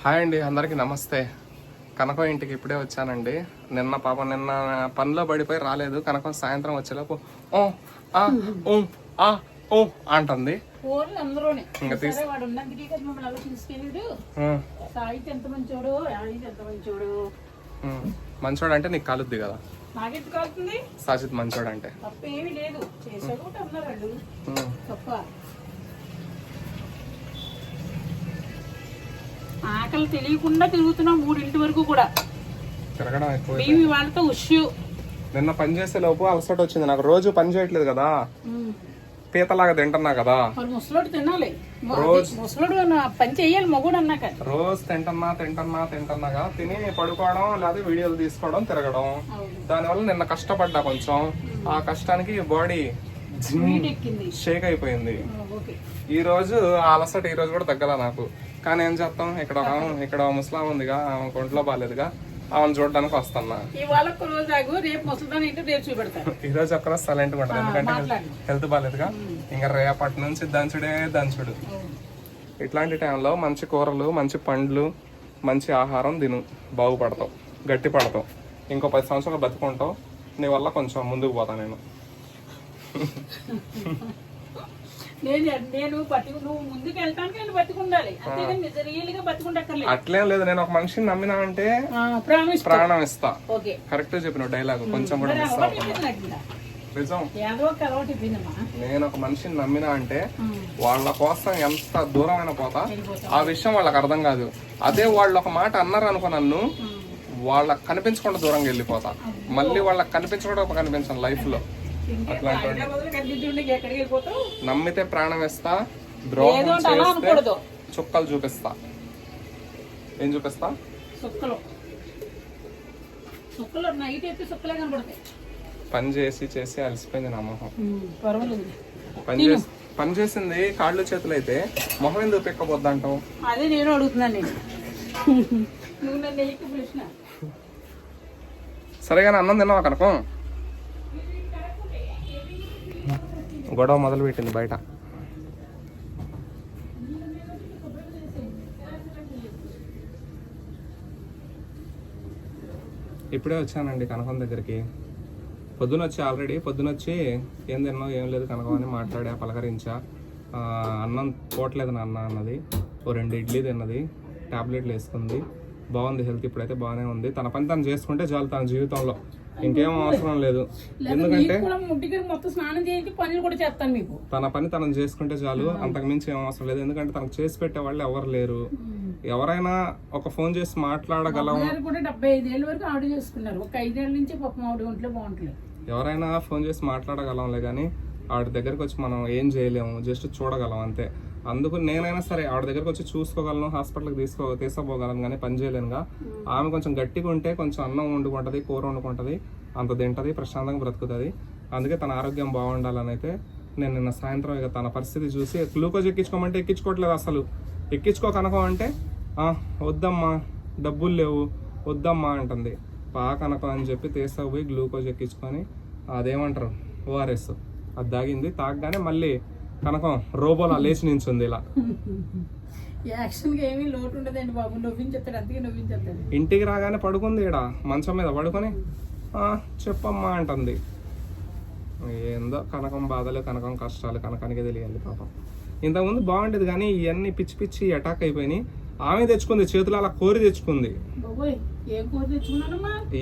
Hi అండి, అందరికీ నమస్తే. కనకం ఇంటికి ఇప్పుడే వచ్చానండి. నిన్న పనిలో పడిపోయి రాలేదు. కనకం సాయంత్రం వచ్చేలోపు ఓ ఆ ఊ ఆ ఊ అంటుంది. ఇంకా మంచోడు అంటే నీకు కాలుద్ది కదా. సాజిద్ మంచోడు అంటే ఆకలి తెలియకుండా తిరుగుతున్నాం 3 వరకు కూడా తిరగడం ఎక్కువ. వాళ్ళతో ఉష్యూ నిన్న పని చేసే లోపు అలసట వచ్చింది నాకు. రోజు పని చేయట్లేదు కదా, పీతలాగా తింటున్నా కదా. ముసలోడు తినాలి, ముసలోడు పని చెయ్యాలి మగుడు అన్నాక. రోజు తింటున్నాగా తిని పడుకోవడం, లేదా వీడియోలు తీసుకోవడం, తిరగడం. దానివల్ల నిన్న కష్టపడ్డా కొంచెం. ఆ కష్టానికి బాడీ షేక్ అయిపోయింది. ఈ రోజు ఆ అలసట ఈ రోజు కూడా తగ్గల నాకు. కానీ ఏం చేస్తాం, ఇక్కడ ముసలాం ఉందిగా, ఆమె ఒంట్లో బాగాలేదుగా, ఆమెను చూడడానికి వస్తున్నా. ఈ రోజు ఒక్కరోజు సైలెంట్ గా ఉంటుంది, ఎందుకంటే హెల్త్ బాగాలేదుగా. ఇంకా రేపటి నుంచి దంచుడు. ఇట్లాంటి టైంలో మంచి కూరలు, మంచి పండ్లు, మంచి ఆహారం తిను, బాగుపడతావు, గట్టి పడతావు. ఇంకో 10 సంవత్సరాలు బతుకుంటావు. నీ వల్ల కొంచెం ముందుకు పోతా నేను. అట్లేం లేదు, నేను ఒక మనిషిని నమ్మినా అంటే ప్రాణం ఇస్తా. కరెక్ట్ చెప్పిన డైలాగ్ కొంచెం కూడా మిస్ అవ్వకుండా. నిజం, నేను ఒక మనిషిని నమ్మినా అంటే వాళ్ళ కోసం ఎంత దూరమైన పోతా. ఆ విషయం వాళ్ళకి అర్థం కాదు. అదే వాళ్ళు ఒక మాట అన్నారు అనుకో, నన్ను వాళ్ళకి కనిపించకుండా దూరంగా వెళ్ళిపోతా. మళ్ళీ వాళ్ళకి కనిపించకుండా కనిపించాను లైఫ్ లో. నమ్మితే ప్రాణం ఇస్తా, ద్రోహం చేస్తే చుక్కలు చూపిస్తా. ఏం చూపిస్తా? పని చేసి అలసిపోయింది నా మొహం. పని చేసింది కాళ్ళు చేతులు అయితే మొహం ఎందుకు పిక్కపోద్ది అంటావు? అదే నేను అడుగుతున్నాను. సరేగానే అన్నం తిన్నావా కనుక? గొడవ మొదలు పెట్టింది బయట. ఇప్పుడే వచ్చానండి కనకం దగ్గరికి. ఆల్రెడీ పొద్దునొచ్చి ఏం తిన్నావు, ఏం లేదు కనకం అని మాట్లాడా, పలకరించా. అన్నం పోవట్లేదు నాన్న అన్నది. ఓ 2 ఇడ్లీ తిన్నది, టాబ్లెట్లు వేసుకుంది. బాగుంది, హెల్త్ ఇప్పుడైతే బాగానే ఉంది. తన పని తను చేసుకుంటే చాలు తన జీవితంలో, ఇంకేం అవసరం లేదు. ఎందుకంటే తన పని తను చేసుకుంటే చాలు, అంతకు మించి ఏం అవసరం లేదు. ఎందుకంటే తనకు చేసి పెట్టే వాళ్ళు ఎవరు లేరు. ఎవరైనా ఒక ఫోన్ చేసి మాట్లాడగలం. ఎవరైనా ఫోన్ చేసి మాట్లాడగలంలే కానీ ఆవిడ దగ్గరకు వచ్చి మనం ఏం చేయలేము, జస్ట్ చూడగలం అంతే. అందుకు నేనైనా సరే ఆవిడ దగ్గరకు వచ్చి చూసుకోగలను, హాస్పిటల్కి తీసుకుపోగలను, కానీ పని చేయలేనుగా. ఆమె కొంచెం గట్టిగా ఉంటే కొంచెం అన్నం వండుకుంటుంది, కూర వండుకుంటుంది, అంత తింటుంది, ప్రశాంతంగా బ్రతుకుతుంది. అందుకే తన ఆరోగ్యం బాగుండాలని అయితే నేను నిన్న సాయంత్రం ఇక తన పరిస్థితి చూసి గ్లూకోజ్ ఎక్కించుకోమంటే ఎక్కించుకోవట్లేదు అసలు. ఎక్కించుకో కనకం అంటే వద్దమ్మా, డబ్బులు లేవు, వద్దమ్మా అంటుంది. కనకం అని చెప్పి తీసుకుపోయి గ్లూకోజ్ ఎక్కించుకొని అదేమంటారు ORS అది తాగింది. తాగగానే మళ్ళీ కనకం రోబోలా లేచి నించుంది ఇలా. ఇంటికి రాగానే పడుకుంది ఈడ మంచం మీద పడుకొని చెప్పమ్మా అంటుంది. ఏందో కనకం బాధలు, కనకం కష్టాలు కనకానికే తెలియాలి పాపం. ఇంతకుముందు బాగుండేది కానీ ఇవన్నీ పిచ్చి పిచ్చి అటాక్ అయిపోయినాయి. ఆమె తెచ్చుకుంది, చేతులు అలా కోరి తెచ్చుకుంది.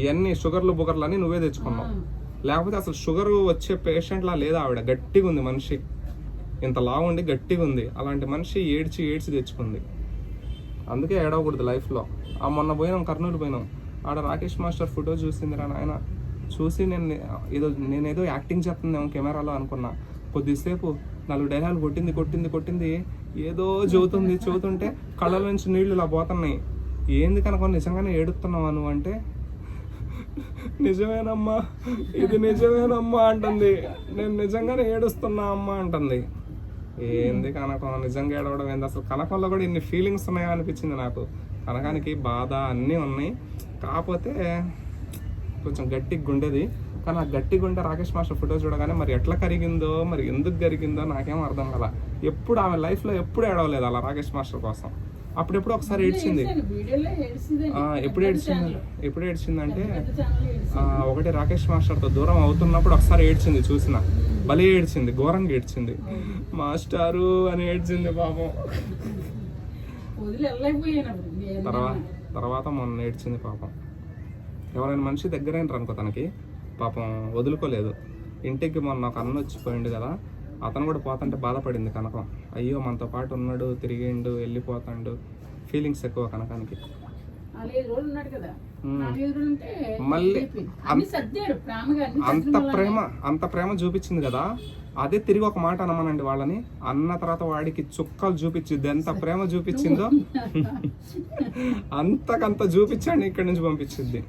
ఇవన్నీ షుగర్లు బుగర్లు అని నువ్వే తెచ్చుకున్నావు. లేకపోతే అసలు షుగర్ వచ్చే పేషెంట్లా లేదా ఆవిడ. గట్టిగా ఉంది మనిషి, ఇంత లావు ఉండి గట్టిగా ఉంది. అలాంటి మనిషి ఏడ్చి తెచ్చుకుంది. అందుకే ఏడవకూడదు లైఫ్లో. మొన్న పోయినాం, కర్నూలు పోయినాం. ఆడ రాకేష్ మాస్టర్ ఫోటో చూసిందిరా నాయన. చూసి నేనేదో యాక్టింగ్ చేస్తుందేమో కెమెరాలో అనుకున్నా. కొద్దిసేపు 4 డైలాగులు కొట్టింది, ఏదో చదువుతుంటే కళ్ళ నుంచి నీళ్లు ఇలా పోతున్నాయి. ఏంది కనుక నిజంగానే ఏడుస్తున్నావా నువ్వు అంటే, నిజమేనమ్మా, ఇది నిజమేనమ్మా అంటుంది. నేను నిజంగానే ఏడుస్తున్నా అమ్మా అంటుంది. ఏంది కనకం నిజంగా ఏడవడం ఏంది? అసలు కనకంలో కూడా ఇన్ని ఫీలింగ్స్ ఉన్నాయా అనిపించింది నాకు. కనకానికి బాధ అన్నీ ఉన్నాయి, కాకపోతే కొంచెం గట్టిగా గుండేది. కానీ ఆ గట్టిగా ఉంటే రాకేష్ మాస్టర్ ఫోటో చూడగానే మరి ఎట్లా కరిగిందో, మరి ఎందుకు కరిగిందో నాకేం అర్థం కదా. ఎప్పుడు ఆమె లైఫ్లో ఎప్పుడు ఏడవలేదు అలా రాకేష్ మాస్టర్ కోసం. అప్పుడెప్పుడు ఒకసారి ఏడ్చింది. వీడియోలో ఏడ్చింది. ఎప్పుడు ఏడ్చిందంటే ఛానల్ ఒకటి రాకేష్ మాస్టర్తో దూరం అవుతున్నప్పుడు ఒకసారి ఏడ్చింది, చూసిన భలే ఏడ్చింది, ఘోరంగా ఏడ్చింది. మాస్టారు అని ఏడ్చింది పాపం. వదిలి వెళ్ళలేకపోయాను. తర్వాత మొన్న ఏడ్చింది పాపం. ఎవరైనా మనిషి దగ్గరైనరు అనుకో తనకి పాపం వదులుకోలేదు. ఇంటికి మొన్న ఒక అన్న వచ్చిపోయిండు కదా, అతను కూడా పోతుంటే బాధపడింది కనకం. అయ్యో మనతో పాటు ఉన్నాడు, తిరిగిండు, వెళ్ళిపోతాడు. ఫీలింగ్స్ ఎక్కువ కనకానికి. మళ్ళీ అంత ప్రేమ చూపించింది కదా, అదే తిరిగి ఒక మాట అనమానండి వాళ్ళని. అన్న తర్వాత వాడికి చుక్కలు చూపించింది. ఎంత ప్రేమ చూపించిందో అంతకంత చూపించండి ఇక్కడి నుంచి పంపించింది.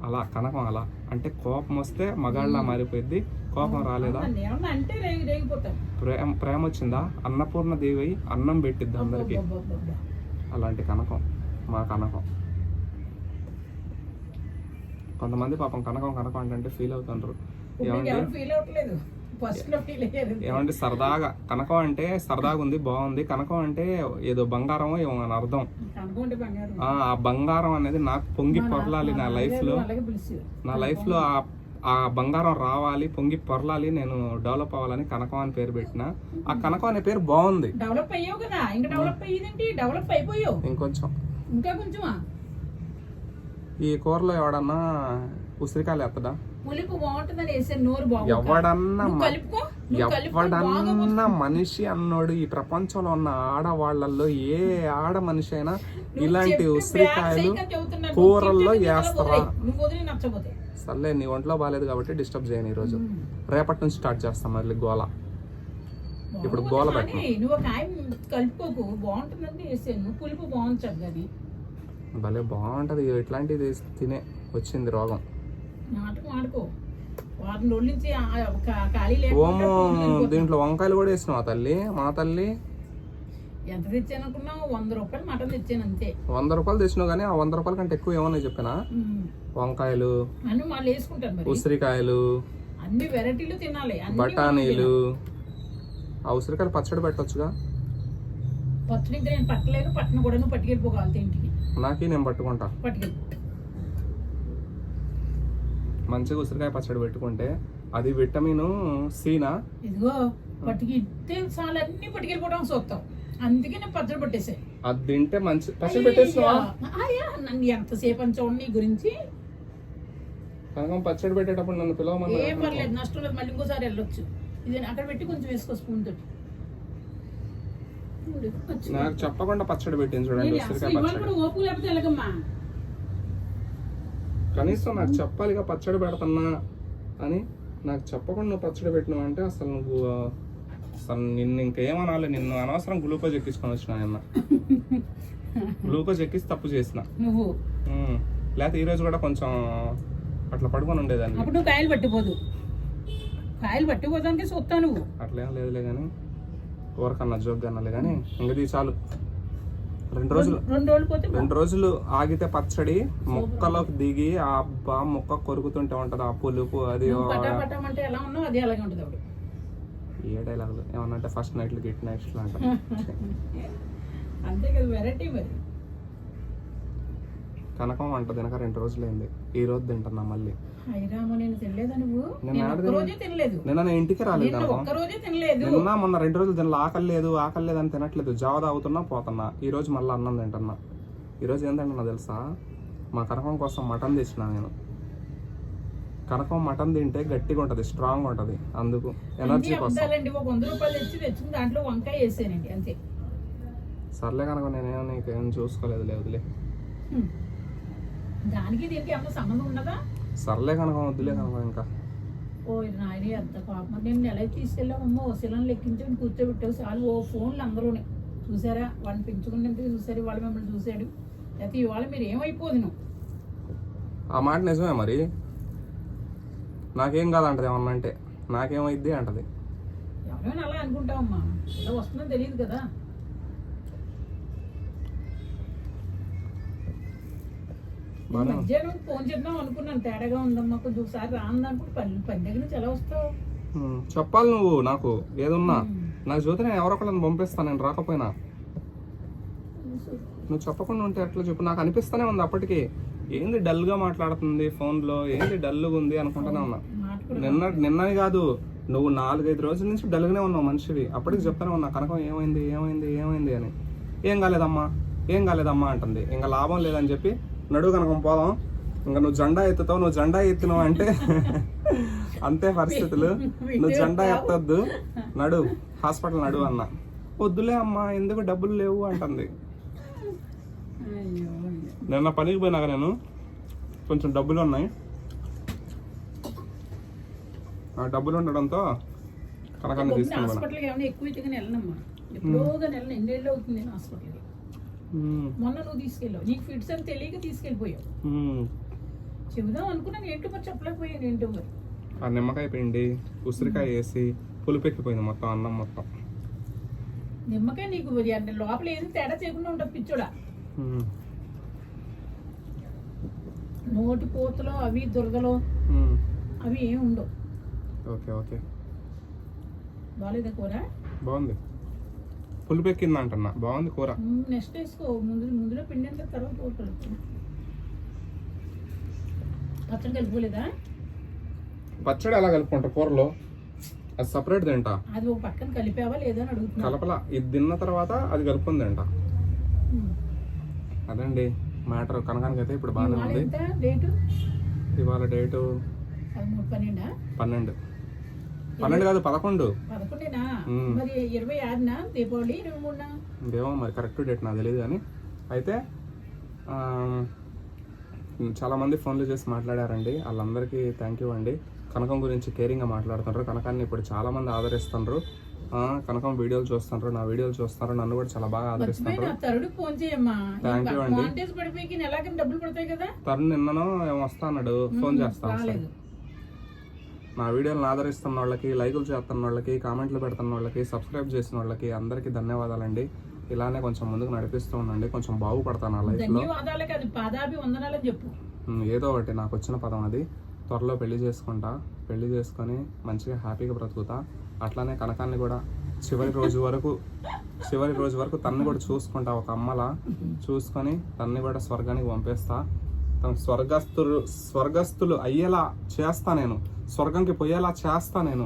అలా కనకం అలా అంటే కోపం వస్తే మగాళ్ళ మారిపోయింది. కోపం రాలేదా, ప్రేమ వచ్చిందా, అన్నపూర్ణ దేవి అయి అన్నం పెట్టిద్ది అందరికి. అలాంటి కనకం మా కనకం. కొంతమంది పాపం కనకం కనకం అంటే ఫీల్ అవుతుంటారు. ఏమంటే సరదాగా కనకం అంటే సరదాగా ఉంది, బాగుంది. కనకం అంటే ఏదో బంగారం ఏమో అని అర్థం. ఆ బంగారం అనేది నాకు పొంగి పొరలాలి నా లైఫ్ లో ఆ బంగారం రావాలి, పొంగి పొరలాలి, నేను డెవలప్ అవ్వాలని కనకం అని పేరు పెట్టిన. ఆ కనకం అనే పేరు బాగుంది. డెవలప్ అయ్యావు కదా, ఇంకా డెవలప్ అయ్యింది. డెవలప్ అయిపోయావు ఇంకా కొంచెమా. ఈ కూరలో ఎవడన్నా ఉసిరికాయలు ఎత్తడా? పులుపు బాగుంటుందని వేసాను, నోరు ఎవడన్నా మనిషి అన్నోడు ఈ ప్రపంచంలో ఉన్న ఆడవాళ్లలో ఏ ఆడ మనిషి అయినా ఇలాంటి ఉసిరికాయలు కూరల్లో వేస్తారా? సర్లే, నీ ఒంట్లో బాగాలేదు కాబట్టి డిస్టర్బ్ చేయను ఈరోజు. రేపటి నుంచి స్టార్ట్ చేస్తాం మళ్ళీ గోల. ఇప్పుడు గోల పెట్టు. నువ్వు కాయ కలుపుకోకు, బాగుంటుందని వేసాను. పులుపు బాగుంటుంది, భలే బాగుంటది. ఇట్లాంటిది తినే వచ్చింది రోగం. ఓమో, దీంట్లో వంకాయలు కూడా వేసినావా తల్లి? మా తల్లి ఎంత తెచ్చానుకున్నావు? 100 రూపాయలు మటన్ తెచ్చాను అంతే. 100 రూపాయలు తెచ్చినావు కానీ ఆ 100 రూపాయల కంటే ఎక్కువ ఏమన్నా చెప్పినా? వంకాయలు, అన్ని మళ్ళీ వేసుకుంటాను, ఉసిరికాయలు, అన్ని వెరైటీలు తినాలి, బఠానీలు. ఆ ఉసిరికాయలు పచ్చడి పెట్టొచ్చుగా. పచ్చడి నేను పట్టలేదు, పట్టణ కూడా నువ్వు పట్టుకెళ్ళిపోగలతే ఇంటికి. నాకి నేను పట్టుకుంటా. పట్టుకెళ్ళి మంచిగా ఉసిరికాయ పచ్చడి పెట్టుకుంటే అది విటమిన్ సీనా. ఇదిగో పట్టుకితే చాలా అన్ని పట్టుకెళ్ళిపోవడం చూస్తాం, అందుకే నేను పచ్చడి పట్టేసాయి. అది తింటే మంచి పచ్చడి పెట్టేస్తావా? నన్ను ఎంతసేపు అని చూడండి నీ గురించి. కనకం పచ్చడి పెట్టేటప్పుడు నన్ను పిలవమన్నా. ఏం పర్లేదు, నష్టం లేదు, మళ్ళీ ఇంకోసారి వెళ్ళొచ్చు. ఇది అక్కడ పెట్టి కొంచెం వేసుకో స్పూన్ తోటి. నాకు చెప్పకుండా పచ్చడి పెట్టింది చూడండి, ఉసిరికాయ పచ్చడి. ఓపు లేకపోతే ఎలాగమ్మా? కనీసం నాకు చెప్పాలిగా పచ్చడి పెడుతున్నా అని. నాకు చెప్పకుండా నువ్వు పచ్చడి పెట్టినావు అంటే అసలు నిన్ను ఇంకేమనాలి. నిన్ను అనవసరం గ్లూకోజ్ ఎక్కించుకొని వచ్చిన. నిన్న గ్లూకోజ్ ఎక్కించి తప్పు చేసిన నువ్వు. లేకపోతే ఈ రోజు కూడా కొంచెం అట్లా పడుకొని ఉండేదాన్ని. అప్పుడు నువ్వు కాయలు పట్టిపోదానికి చూస్తావు నువ్వు. అట్లేం లేదులే కానీ ఊరకన్నా జోక్ అనాలి కానీ ఇంకది చాలు. 2 రోజులు ఆగితే పచ్చడి ముక్కలోకి దిగి ఆ ముక్క కొరుకుతుంటే ఉంటది ఆ పులుపు. అది ఏ డైలాగులు ఏమన్నా ఫస్ట్ నైట్లు గిట్ నైట్లు అంట. కనకం అంట తినక 2 రోజులైంది. ఈ రోజు తింటున్నా మళ్ళీ. నిన్న నేను ఇంటికి రాలేదు. నిన్న మొన్న 2 రోజులు తినలేదు. ఆకలి లేదు అని తినట్లేదు. జావ తాగుతున్నా పోతున్నా. ఈ రోజు మళ్ళీ అన్నం తింటున్నా. ఈ రోజు ఏం తింటున్నా తెలుసా? మా కనకం కోసం మటన్ తెచ్చినా నేను. కనకం మటన్ తింటే గట్టిగా ఉంటది, స్ట్రాంగ్ ఉంటది, అందుకు ఎనర్జీ కోసం. సర్లే కనుక నేనేమో నీకేం చూసుకోలేదు, లేదులే. దానికి దీనికి ఏమన్నా సంబంధం ఉండదా? సర్లే కనుక వద్దులే కనుక ఇంకా. ఓ నాయన ఎంత పాపం. నేను నెల తీసుకెళ్ళామమ్మో, శిలను లెక్కించి కూర్చోబెట్టావు చాలు. ఓ ఫోన్లు అందరూనే చూసారా, వాడిని పెంచుకున్నందుకు చూసారు, వాళ్ళు మిమ్మల్ని చూశాడు. అయితే ఇవాళ మీరు ఏమైపోదు నువ్వు. ఆ మాట నిజమే మరి. నాకేం కాదంటది ఏమన్నా అంటే. నాకేమైద్ది అంటది. ఎవరైనా అలా అనుకుంటావమ్మా, ఇలా వస్తుందో తెలియదు కదా. మధ్యాహ్నం ఫోన్ చేద్దాం అనుకున్నాను, తేడాగా ఉందమ్మా కొంచెం ఒకసారి రాను అనుకుంటే పని దగ్గర నుంచి ఎలా వస్తావు? చెప్పాలి నువ్వు నాకు ఏదున్నా. నాకు చూస్తే నేను ఎవరో ఒకళ్ళని పంపిస్తాను నేను రాకపోయినా. నువ్వు చెప్పకుండా ఉంటే ఎట్లా చెప్పు, నాకు అనిపిస్తూనే ఉంది అప్పటికి. ఏంది డల్గా మాట్లాడుతుంది ఫోన్లో, ఏంది డల్గా ఉంది అనుకుంటూనే ఉన్నా. నిన్నని కాదు, నువ్వు 4-5 రోజుల నుంచి డల్గానే ఉన్నావు మనిషివి. అప్పటికి చెప్తానే ఉన్నా కనకం ఏమైంది ఏమైంది ఏమైంది అని. ఏం కాలేదమ్మా అంటుంది. ఇంకా లాభం లేదని చెప్పి నడువు కనకం పోదాం, ఇంకా నువ్వు జెండా ఎత్తుతావు, నువ్వు జెండా ఎత్తినావు అంటే అంతే పరిస్థితులు. నువ్వు జెండా ఎత్తొద్దు, నడు హాస్పిటల్ నడు అన్న. వద్దులే అమ్మా, ఎందుకు డబ్బులు లేవు అంటుంది. నిన్న పనికి పోయినాక నేను కొంచెం డబ్బులు ఉన్నాయి, ఆ డబ్బులు ఉండడంతో కనకాన్ని తీసుకున్నాను. హాస్పిటల్కి ఏమైనా ఎక్కువ అయితే వెళ్ళనమ్మా, ఎప్పుడోగా నెల ఎన్నేళ్ళు అవుతుంది నేను హాస్పిటల్కి. మొన్న నువ్వు తీసుకెళ్ళావు, నీకు ఫిట్స్ అని తెలియక తీసుకెళ్ళిపోయావు. చెబుదాం అనుకున్నాను, ఏంటో మరి చెప్పలేకపోయాను. ఏంటో మరి ఆ నిమ్మకాయ పిండి ఉసిరికాయ వేసి పులుపెక్కిపోయింది మొత్తం అన్నం మొత్తం. నిమ్మకాయ నీకు అంటే లోపల ఏది తేడా చేయకుండా ఉంటుంది పిచ్చోడా. నోటి పూతలో అవి దురదలో అవి ఏమి ఉండవు. ఓకే ఓకే, బాగాలేదా కూర? బాగుంది, పులుపెక్కింది అంటున్నా, బాగుంది కూర. నెక్స్ట్ వేసుకో, ముందులో పిండి అంతా తర్వాత కూర కలుపు. పచ్చడి కలుపుకోలేదా? పచ్చడి ఎలా కలుపుకుంటా కూరలో, అది సపరేట్ తింటా. అది ఒక పక్కన కలిపావా లేదా అని అడుగుతున్నా. కలపలా, ఇది తిన్న తర్వాత అది కలుపుకుంది తింటా. అదండి మ్యాటర్. కనకానికి అయితే ఇప్పుడు బాగానే ఉంది. ఇవాళ డేటు 12 కాదు 11. 11 మరి 26 దీపావళి 23. ఏమో మరి కరెక్ట్ డేట్ నాకు తెలియదు. కానీ అయితే చాలా మంది ఫోన్లు చేసి మాట్లాడారండి, వాళ్ళందరికీ థ్యాంక్ యూ అండి. కనకం గురించి కేరింగ్గా మాట్లాడుతున్నారు. కనకాన్ని ఇప్పుడు చాలా మంది ఆదరిస్తున్నారు. కనకం వీడియోలు చూస్తున్నారు, నా వీడియోలు చూస్తున్నారు, నన్ను కూడా చాలా బాగా ఆదరిస్తున్నారు. థ్యాంక్ యూ అండి. తరుణ్ నిన్ననో వస్తాడు, ఫోన్ చేస్తాను. నా వీడియోలను ఆదరిస్తున్న వాళ్ళకి, లైకులు చేస్తున్న వాళ్ళకి, కామెంట్లు పెడుతున్న వాళ్ళకి, సబ్స్క్రైబ్ చేసిన వాళ్ళకి అందరికీ ధన్యవాదాలండి. ఇలానే కొంచెం ముందుకు నడిపిస్తూ ఉండండి, కొంచెం బాగుపడతాను నా లైఫ్లో. ఏదో ఒకటి నాకు వచ్చిన పదం అది. త్వరలో పెళ్లి చేసుకుంటా, పెళ్లి చేసుకొని మంచిగా హ్యాపీగా బ్రతుకుతా. అట్లానే కనకాన్ని కూడా చివరి రోజు వరకు తన్ని కూడా చూసుకుంటా, ఒక అమ్మలా చూసుకొని తన్ని కూడా స్వర్గానికి పంపిస్తా. తన స్వర్గస్థులు అయ్యేలా చేస్తా, నేను స్వర్గంకి పోయేలా చేస్తా. నేను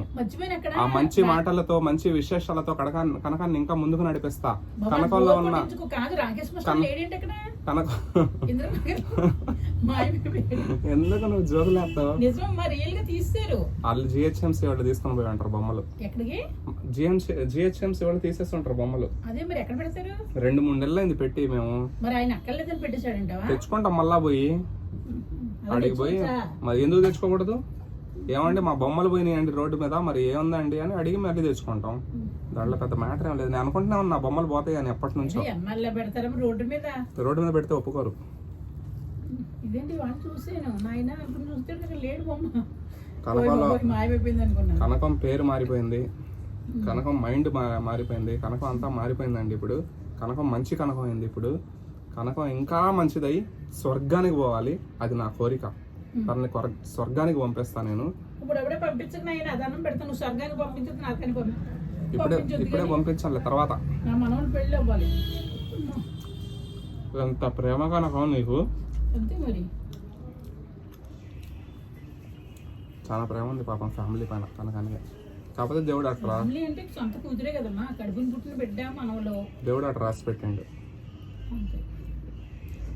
ఆ మంచి మాటలతో, మంచి విశేషాలతో కనకాన్ని ఇంకా ముందుకు నడిపిస్తా. కనకంలో ఉన్న ఎందుకు నువ్వు జోకులేస్తావు? వాళ్ళు జిహెచ్ఎంసీ వాళ్ళు తీసుకుని పోయి ఉంటారు బొమ్మలు. జిహెచ్ఎంసీ వాళ్ళు తీసేసి ఉంటారు బొమ్మలు. 2-3 నెలలు అయింది పెట్టి. మేము తెచ్చుకుంటాం మళ్ళా పోయి, అడిగి పోయి. మరి ఎందుకు తెచ్చుకోకూడదు? ఏమండి మా బొమ్మలు పోయినాయి అండి రోడ్డు మీద, మరి ఏముందండి అని అడిగి మళ్ళీ తెచ్చుకుంటాం. దాంట్లో పెద్ద మ్యాటర్ ఏం లేదు. నేను అనుకుంటున్నా ఉన్నా బొమ్మలు పోతాయి అని ఎప్పటి నుంచో. రోడ్డు మీద పెడితే ఒప్పుకోరు. కనకం పేరు మారిపోయింది, కనకం మైండ్ మారిపోయింది, కనకం అంతా మారిపోయిందండి. ఇప్పుడు కనకం మంచి కనకం అయింది. ఇప్పుడు కనకం ఇంకా మంచిదై స్వర్గానికి పోవాలి, అది నా కోరిక. తనని స్వర్గానికి పంపిస్తా నేను. ఇప్పుడే పంపించాలి, తర్వాత ఎంత ప్రేమ కనకం నీకు. చాలా ప్రేమ ఉంది పాపం ఫ్యామిలీ పైన కనకానికి. కాకపోతే దేవుడు అట్లా దేవుడు అట్లా రాసి పెట్టిండు.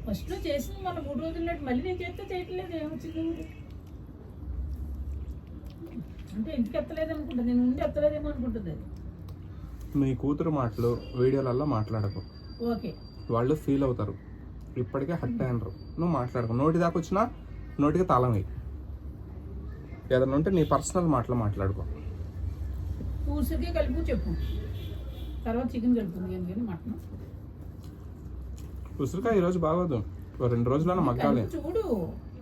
ఫస్ట్ చేసింది మన 3 రోజులు, మళ్ళీ నేను చేస్తే చేయట్లేదు. ఏమొచ్చింది అంటే ఇంటికి ఎత్తలేదు అనుకుంటా, నేను ఉండి ఎత్తలేదేమో అనుకుంటుంది. నీ కూతురు మాటలు వీడియోలలో మాట్లాడకు, ఓకే? వాళ్ళు ఫీల్ అవుతారు, ఇప్పటికే హట్ అయినరు. నువ్వు మాట్లాడకు. నోటి దాకా వచ్చినా నోటికి తాళం వేయి. ఏదన్నా ఉంటే నీ పర్సనల్ మాటలు మాట్లాడుకో. పూసకి కలుపు చెప్పు, తర్వాత చికెన్ కలుపుతుంది కానీ మటన్. ఉసిరికాయ ఈరోజు బాగోదు, 2 రోజులైనా మగ్గాలి. చూడు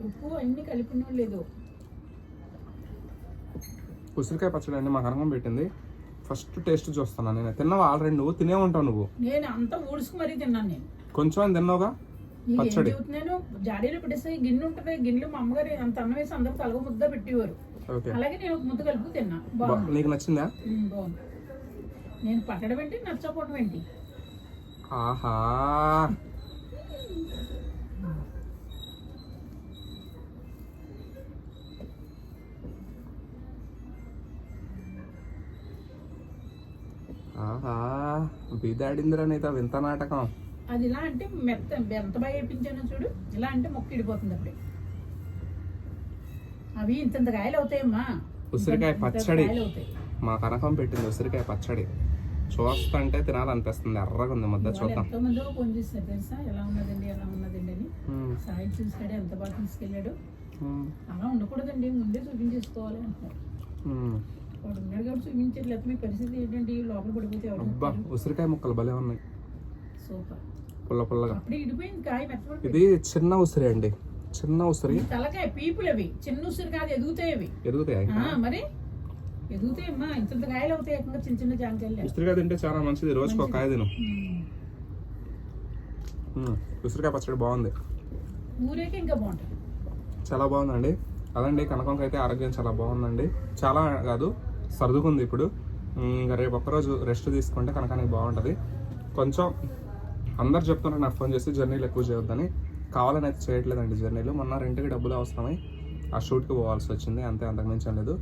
ఉప్పు అన్ని కలిపిన లేదు. ఉసిరికాయ పచ్చడి అండి మా కనకం పెట్టింది. ఫస్ట్ టేస్ట్ చూస్తాను నేను. తిన్నావా ఆల్రెడీ? నువ్వు తినే ఉంటావు. నువ్వు నేను అంతా ఊడ్చుకు మరీ తిన్నాను. నేను కొంచెం అని తిన్నావుగా పచ్చడి. నేను జాడీలో పెట్టేస్తే గిన్నె ఉంటుంది, గిన్నెలో మా అమ్మగారు అంత అన్నం వేసి అందరూ తలగ ముద్ద పెట్టేవారు. అలాగే నేను ఒక ముద్ద కలుపు తిన్నా. నీకు నచ్చిందా? బాగుంది. నేను పట్టడం ఏంటి నచ్చకపోవడం ఏంటి? ఆహా, ఆహా, బీదాడిందిరా నీతో వింత నాటకం. అది ఇలా అంటే ఎంత బాగా వేయించానో చూడు. ఇలా అంటే మొక్క ఇడిపోతుంది అప్పుడే. అవి ఇంత కాయలు అవుతాయమ్మా. ఉసిరికాయ ఇంత పచ్చడి కాయలు అవుతాయి. మా కనకం పెట్టింది, ఉసిరికాయ పచ్చడి. చూస్తుంటే తినాలనిపిస్తుంది, ఎర్రగా ఉంది ముద్ద. వాళ్ళు చూద్దాం. ఎంతో మంది ఫోన్ చేస్తారు తెలుసా, ఎలా ఉన్నదండి ఎలా ఉన్నదండి అని. ఉమ్, సాయి చూసాడు ఎంత బాగా తీసుకెళ్ళాడు. ఉమ్, అలా ఉండకూడదండి, ముందే చూపించేసుకోవాలి అంటున్నారు. ఉమ్. వాడు ఉన్నాడు కాబట్టి చూపించారు, లేకపోతే మీ పరిస్థితి ఏంటండి, లోపల పడిపోతే ఎవరు అబ్బా, ఉసిరికాయ ముక్కలు భలే ఉన్నాయి, సూపర్. పుల్ల పుల్లగా. అప్పుడే ఇడిపోయింది కాయ మెత్తపడిపోయింది. ఇది చిన్న ఉసిరి అండి, చిన్న ఉసిరి. తలకాయ పీపులు అవి, చిన్న ఉసిరి కాదు, ఎదుగుతాయి అవి. ఎదుగుతాయి. మరి ఎదుగుతాయమ్మా, ఇంత కాయలు అవుతాయి, ఏకంగా చిన్న చిన్న జాంకాయలు. ఉసిరికాయ తింటే చాలా మంచిది, రోజుకి ఒక కాయ తిను. ఉసిరికాయ పచ్చడి బాగుంది, ఊరేకే ఇంకా బాగుంటుంది. చాలా బాగుందండి. అదండి, కనకంకి అయితే ఆరోగ్యం చాలా బాగుందండి. చాలా కాదు, సర్దుకుంది ఇప్పుడు. ఇంకా రేపు ఒక్కరోజు రెస్ట్ తీసుకుంటే కనకానికి బాగుంటుంది. కొంచెం అందరు చెప్తున్నారు నాకు ఫోన్ చేసి జర్నీలు ఎక్కువ చేయొద్దని. కావాలని అయితే చేయట్లేదండి జర్నీలు. మొన్న రెంట్కి డబ్బులు అవసరమై ఆ షూట్కి పోవాల్సి వచ్చింది, అంతే, అంతకుమించి లేదు.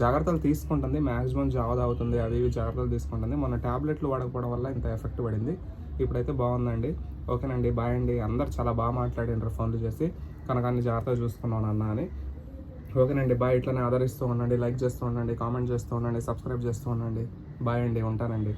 జాగ్రత్తలు తీసుకుంటుంది, మ్యాక్సిమం జావ తాగుతుంది, అవి ఇవి జాగ్రత్తలు తీసుకుంటుంది. మొన్న ట్యాబ్లెట్లు వాడకపోవడం వల్ల ఇంత ఎఫెక్ట్ పడింది. ఇప్పుడైతే బాగుందండి. ఓకేనండి, బాయ్ అండి. అందరు చాలా బాగా మాట్లాడినారు ఫోన్లు చేసి, కనకాన్ని జాగ్రత్తగా చూసుకున్నాను అన్న అని. ఓకేనండి, బాయ్. ఇట్లనే ఆదరిస్తూ ఉండండి, లైక్ చేస్తూ ఉండండి, కామెంట్ చేస్తూ ఉండండి, సబ్స్క్రైబ్ చేస్తూ ఉండండి. బాయ్ అండి, ఉంటానండి.